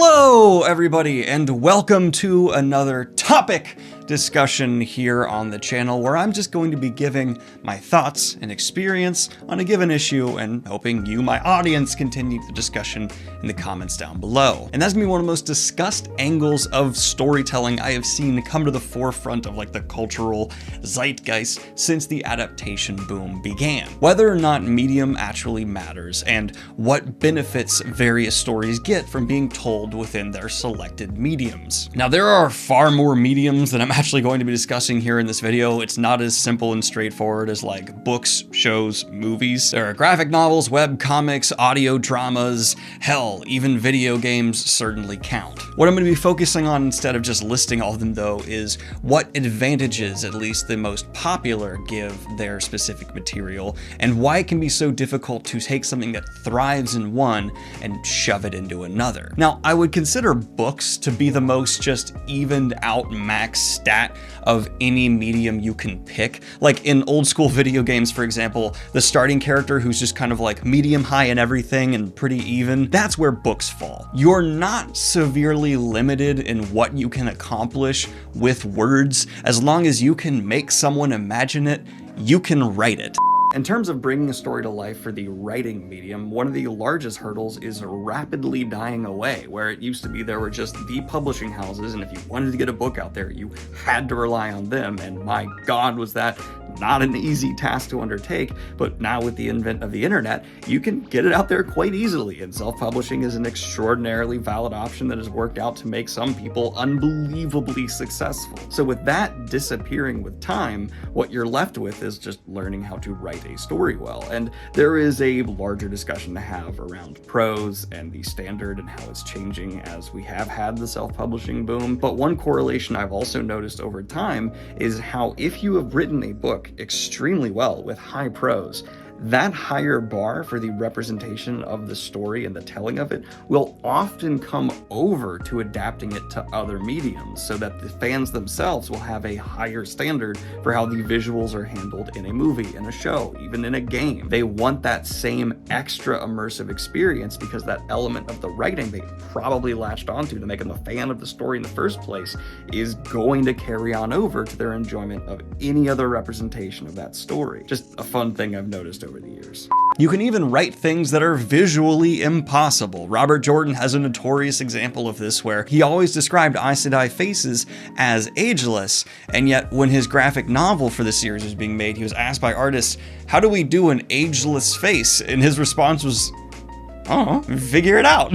Hello, everybody, and welcome to another topic discussion here on the channel where I'm just going to be giving my thoughts and experience on a given issue and hoping you, my audience, continue the discussion in the comments down below. And that's gonna be one of the most discussed angles of storytelling I have seen come to the forefront of like the cultural zeitgeist since the adaptation boom began. Whether or not medium actually matters and what benefits various stories get from being told within their selected mediums. Now, there are far more mediums than I'm actually going to be discussing here in this video. It's not as simple and straightforward as like books, shows, movies. There are graphic novels, web comics, audio dramas, hell, even video games certainly count. What I'm going to be focusing on instead of just listing all of them though is what advantages at least the most popular give their specific material and why it can be so difficult to take something that thrives in one and shove it into another. Now, I would consider books to be the most just evened out max stat of any medium you can pick. Like in old school video games, for example, the starting character who's just kind of like medium high in everything and pretty even, that's where books fall. You're not severely limited in what you can accomplish with words. As long as you can make someone imagine it, you can write it. In terms of bringing a story to life for the writing medium, one of the largest hurdles is rapidly dying away. Where it used to be there were just the publishing houses, and if you wanted to get a book out there, you had to rely on them, and my God, was that not an easy task to undertake. But now with the advent of the internet, you can get it out there quite easily, and self-publishing is an extraordinarily valid option that has worked out to make some people unbelievably successful. So with that disappearing with time, what you're left with is just learning how to write a story well. And there is a larger discussion to have around prose and the standard and how it's changing as we have had the self-publishing boom. But one correlation I've also noticed over time is how if you have written a book extremely well with high prose, that higher bar for the representation of the story and the telling of it will often come over to adapting it to other mediums so that the fans themselves will have a higher standard for how the visuals are handled in a movie, in a show, even in a game. They want that same extra immersive experience because that element of the writing they probably latched onto to make them a fan of the story in the first place is going to carry on over to their enjoyment of any other representation of that story. Just a fun thing I've noticed over the years. You can even write things that are visually impossible. Robert Jordan has a notorious example of this where he always described Aes Sedai faces as ageless, and yet when his graphic novel for the series was being made, he was asked by artists, how do we do an ageless face? And his response was, oh, figure it out.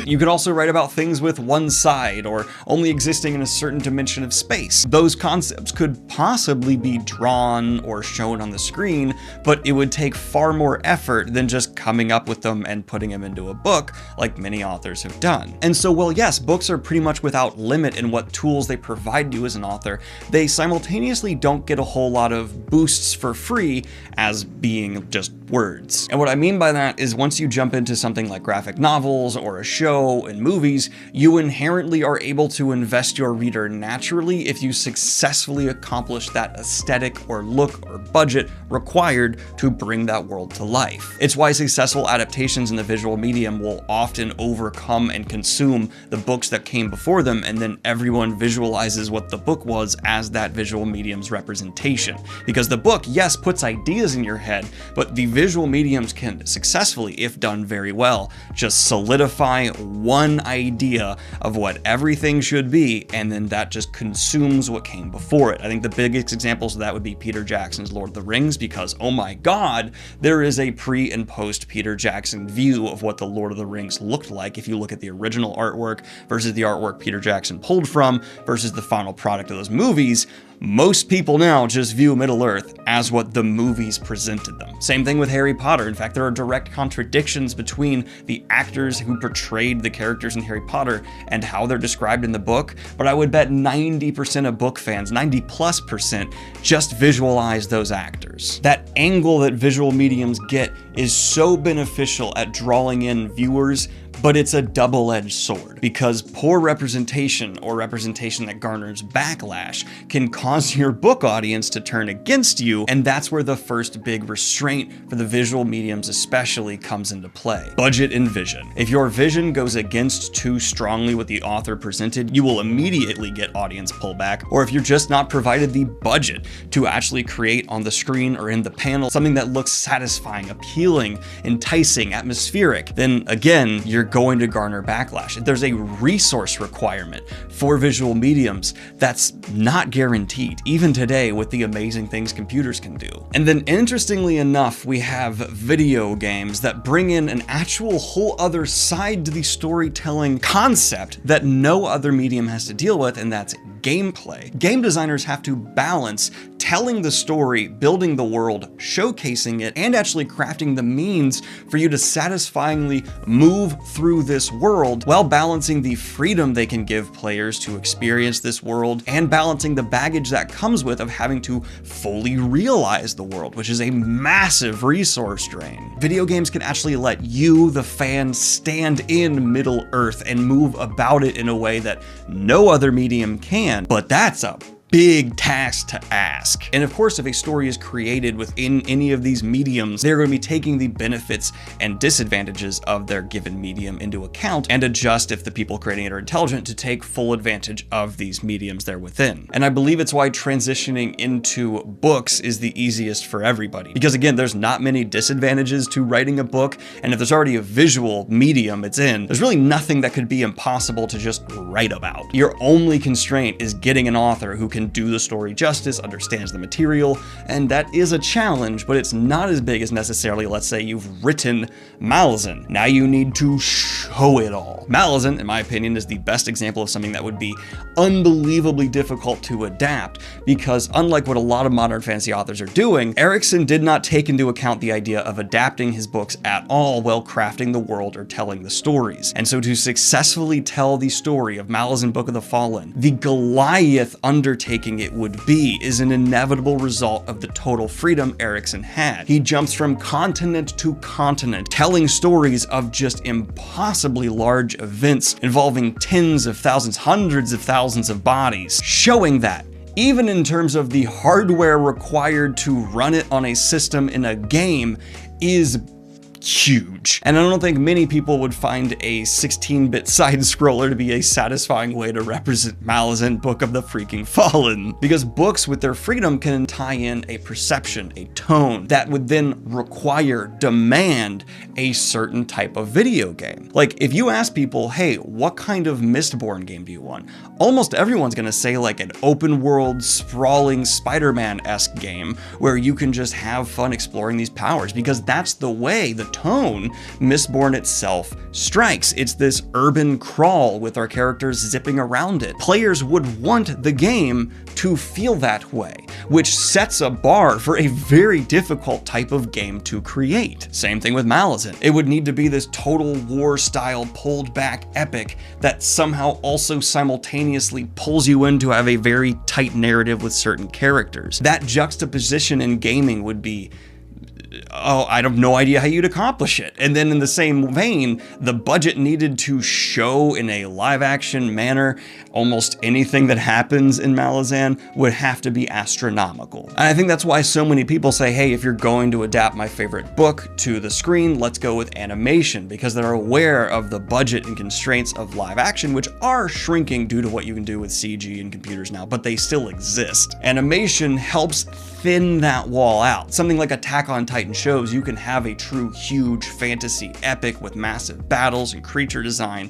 You could also write about things with one side or only existing in a certain dimension of space. Those concepts could possibly be drawn or shown on the screen, but it would take far more effort than just coming up with them and putting them into a book like many authors have done. And so, well, yes, books are pretty much without limit in what tools they provide you as an author. They simultaneously don't get a whole lot of boosts for free as being just words. And what I mean by that is once you jump into something like graphic novels or a show and movies, you inherently are able to invest your reader naturally if you successfully accomplish that aesthetic or look or budget required to bring that world to life. It's why successful adaptations in the visual medium will often overcome and consume the books that came before them, and then everyone visualizes what the book was as that visual medium's representation. Because the book, yes, puts ideas in your head, but the visual mediums can successfully, if done very well, just solidify one idea of what everything should be, and then that just consumes what came before it. I think the biggest examples of that would be Peter Jackson's Lord of the Rings, because oh my God, there is a pre and post Peter Jackson view of what the Lord of the Rings looked like if you look at the original artwork versus the artwork Peter Jackson pulled from versus the final product of those movies. Most people now just view Middle-earth as what the movies presented them. Same thing with Harry Potter. In fact, there are direct contradictions between the actors who portrayed the characters in Harry Potter and how they're described in the book, but I would bet 90% of book fans, 90+%, just visualize those actors. That angle that visual mediums get is so beneficial at drawing in viewers But it's a double-edged sword, because poor representation, or representation that garners backlash, can cause your book audience to turn against you, and that's where the first big restraint for the visual mediums especially comes into play. Budget and vision. If your vision goes against too strongly what the author presented, you will immediately get audience pullback, or if you're just not provided the budget to actually create on the screen or in the panel something that looks satisfying, appealing, enticing, atmospheric, then again, you're going to garner backlash. There's a resource requirement for visual mediums that's not guaranteed, even today with the amazing things computers can do. And then interestingly enough, we have video games that bring in an actual whole other side to the storytelling concept that no other medium has to deal with, and that's gameplay. Game designers have to balance telling the story, building the world, showcasing it, and actually crafting the means for you to satisfyingly move through this world while balancing the freedom they can give players to experience this world and balancing the baggage that comes with of having to fully realize the world, which is a massive resource drain. Video games can actually let you, the fan, stand in Middle Earth and move about it in a way that no other medium can, but that's a big task to ask. And of course, if a story is created within any of these mediums, they're going to be taking the benefits and disadvantages of their given medium into account and adjust, if the people creating it are intelligent, to take full advantage of these mediums they're within. And I believe it's why transitioning into books is the easiest for everybody. Because again, there's not many disadvantages to writing a book, and if there's already a visual medium it's in, there's really nothing that could be impossible to just write about. Your only constraint is getting an author who can do the story justice, understands the material, and that is a challenge, but it's not as big as necessarily, let's say you've written Malazan. Now you need to show it all. Malazan, in my opinion, is the best example of something that would be unbelievably difficult to adapt, because unlike what a lot of modern fantasy authors are doing, Erikson did not take into account the idea of adapting his books at all while crafting the world or telling the stories. And so to successfully tell the story of Malazan Book of the Fallen, the Goliath undertaking it would be is an inevitable result of the total freedom Erikson had. He jumps from continent to continent, telling stories of just impossibly large events involving tens of thousands, hundreds of thousands of bodies, showing that even in terms of the hardware required to run it on a system in a game is huge. And I don't think many people would find a 16-bit side-scroller to be a satisfying way to represent Malazan Book of the freaking Fallen, because books with their freedom can tie in a perception, a tone, that would then demand a certain type of video game. Like, if you ask people, hey, what kind of Mistborn game do you want? Almost everyone's gonna say like an open-world, sprawling Spider-Man-esque game where you can just have fun exploring these powers, because that's the way, the tone Mistborn itself strikes. It's this urban crawl with our characters zipping around it. Players would want the game to feel that way, which sets a bar for a very difficult type of game to create. Same thing with Malazan. It would need to be this total war style pulled back epic that somehow also simultaneously pulls you in to have a very tight narrative with certain characters. That juxtaposition in gaming would be, oh, I have no idea how you'd accomplish it. And then in the same vein, the budget needed to show in a live action manner almost anything that happens in Malazan would have to be astronomical. And I think that's why so many people say, hey, if you're going to adapt my favorite book to the screen, let's go with animation, because they're aware of the budget and constraints of live action, which are shrinking due to what you can do with CG and computers now, but they still exist. Animation helps thin that wall out. Something like Attack on Titan shows you can have a true huge fantasy epic with massive battles and creature design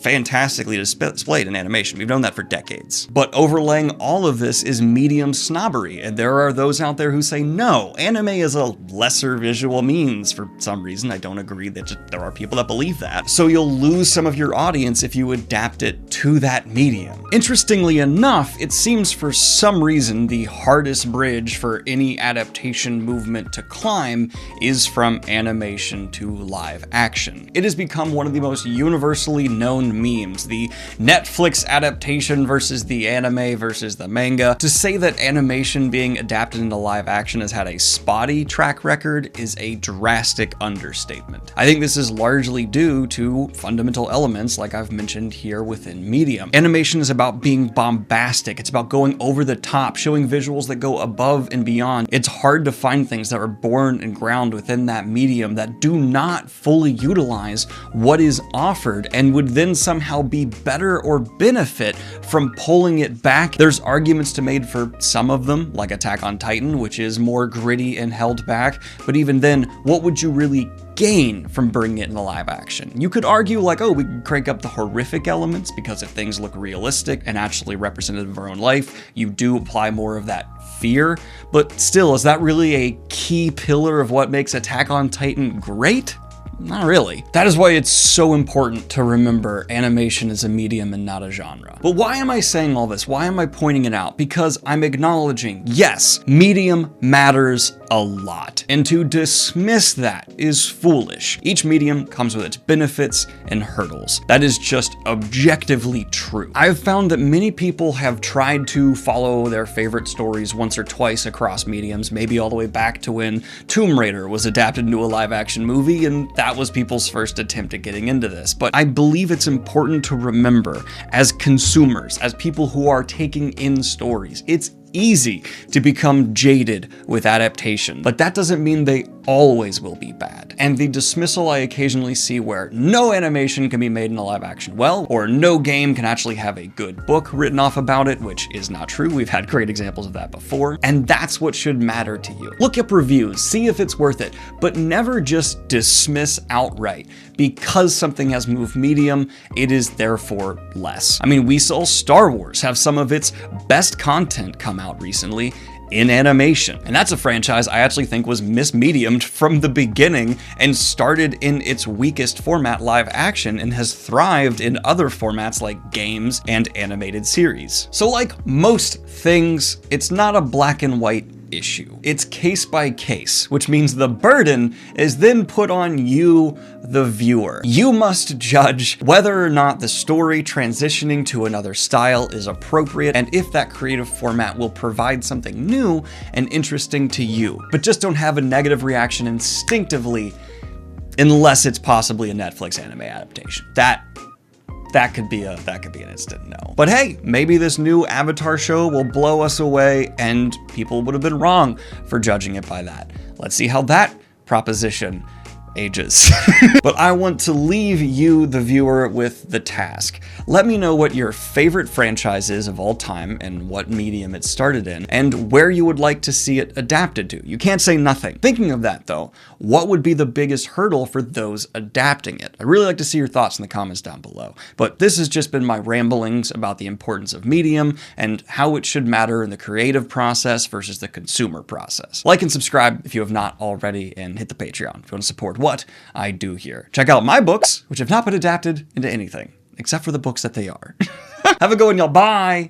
fantastically displayed in animation. We've known that for decades. But overlaying all of this is medium snobbery, and there are those out there who say, no, anime is a lesser visual means. For some reason, I don't agree that there are people that believe that. So you'll lose some of your audience if you adapt it to that medium. Interestingly enough, it seems for some reason the hardest bridge for any adaptation movement to climb is from animation to live action. It has become one of the most universally known on memes, the Netflix adaptation versus the anime versus the manga. To say that animation being adapted into live action has had a spotty track record is a drastic understatement. I think this is largely due to fundamental elements like I've mentioned here within medium. Animation is about being bombastic. It's about going over the top, showing visuals that go above and beyond. It's hard to find things that are born and ground within that medium that do not fully utilize what is offered and would then somehow be better or benefit from pulling it back. There's arguments to made for some of them, like Attack on Titan, which is more gritty and held back, but even then, what would you really gain from bringing it into live action? You could argue like, oh, we could crank up the horrific elements because if things look realistic and actually representative of our own life, you do apply more of that fear. But still, is that really a key pillar of what makes Attack on Titan great? Not really. That is why it's so important to remember animation is a medium and not a genre. But why am I saying all this? Why am I pointing it out? Because I'm acknowledging, yes, medium matters a lot. And to dismiss that is foolish. Each medium comes with its benefits and hurdles. That is just objectively true. I've found that many people have tried to follow their favorite stories once or twice across mediums, maybe all the way back to when Tomb Raider was adapted into a live action movie, and that was people's first attempt at getting into this. But I believe it's important to remember as consumers, as people who are taking in stories, it's easy to become jaded with adaptation, but that doesn't mean they always will be bad. And the dismissal I occasionally see where no animation can be made in a live action well, or no game can actually have a good book written off about it, which is not true. We've had great examples of that before. And that's what should matter to you. Look up reviews, see if it's worth it, but never just dismiss outright. Because something has moved medium, it is therefore less. I mean, we saw Star Wars have some of its best content come out recently in animation. And that's a franchise I actually think was mismediumed from the beginning and started in its weakest format, live action, and has thrived in other formats like games and animated series. So like most things, it's not a black and white issue. It's case by case, which means the burden is then put on you, the viewer. You must judge whether or not the story transitioning to another style is appropriate and if that creative format will provide something new and interesting to you. But just don't have a negative reaction instinctively unless it's possibly a Netflix anime adaptation. That could be an instant no. But hey, maybe this new Avatar show will blow us away and people would have been wrong for judging it by that. Let's see how that proposition ages. But I want to leave you, the viewer, with the task. Let me know what your favorite franchise is of all time and what medium it started in, and where you would like to see it adapted to. You can't say nothing. Thinking of that though, what would be the biggest hurdle for those adapting it? I'd really like to see your thoughts in the comments down below. But this has just been my ramblings about the importance of medium and how it should matter in the creative process versus the consumer process. Like and subscribe if you have not already, and hit the Patreon if you want to support what I do here. Check out my books, which have not been adapted into anything, except for the books that they are. Have a good one, y'all. Bye!